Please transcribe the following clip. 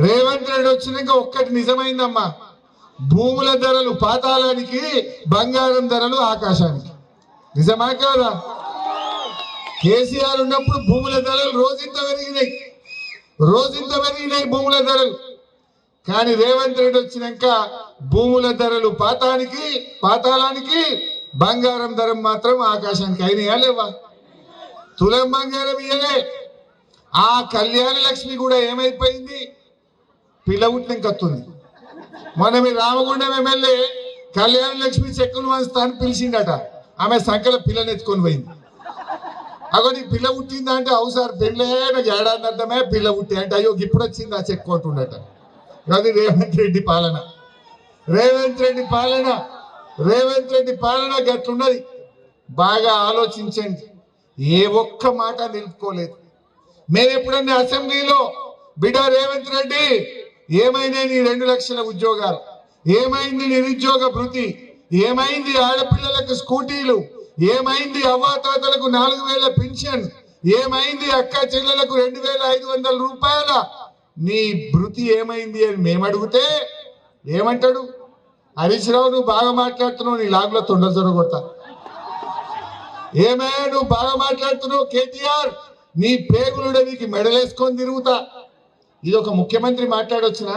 రేవంత్ రెడ్డి వచ్చినాక ఒక్కటి నిజమైందమ్మా, భూముల ధరలు పాతాళానికి, బంగారం ధరలు ఆకాశానికి. నిజమా కాదా? కేసీఆర్ ఉన్నప్పుడు భూముల ధరలు రోజంత పెరిగినాయి భూముల ధరలు. కానీ రేవంత్ రెడ్డి వచ్చినాక భూముల ధరలు పాతాళానికి, బంగారం ధర మాత్రం ఆకాశానికి. అయినాయా లేవా? తులం బంగారం ఇయ్యలే. ఆ కళ్యాణ లక్ష్మి కూడా ఏమైపోయింది? పిల్లవుట్టింకత్తుంది. మొన్న మీ రామగుండం ఎమ్మెల్యే కళ్యాణ లక్ష్మి చెక్కులు వంచుతా అని పిలిచిందట. ఆమె సంఖ్యల పిల్లనెత్తుకొని పోయింది. అగో నీ పిల్ల పుట్టిందా అంటే, అవు సార్ పెళ్ళే, నాకు ఏడాది అర్థమే పిల్ల పుట్టి అంటే, అయ్యో ఇప్పుడు వచ్చింది ఆ చెక్కు అంటుండట. అది రేవంత్ రెడ్డి పాలన గట్లున్నది. బాగా ఆలోచించండి. ఏ ఒక్క మాట నిలుపుకోలేదు. మేము ఎప్పుడన్నా అసెంబ్లీలో బిడ్డ రేవంత్ రెడ్డి ఏమైనా నీ 2 లక్షల ఉద్యోగాలు, ఏమైంది నిరుద్యోగ భృతి, ఏమైంది ఆడపిల్లలకు స్కూటీలు, ఏమైంది అవ్వాతాతలకు 4000 పెన్షన్, ఏమైంది అక్క చెల్లెలకు 2500 రూపాయల నీ భృతి ఏమైంది అని మేము అడిగితే ఏమంటాడు? హరీష్ రావు నువ్వు బాగా మాట్లాడుతున్నావు, నీ లాగులో తొండ జొరగొడతా. ఏమైనా నువ్వు బాగా మాట్లాడుతున్నావు, కేటీఆర్ నీ పేగులుడ నీకు మెడలేసుకొని తిరుగుతా. ఇది ఒక ముఖ్యమంత్రి మాట్లాడొచ్చునా?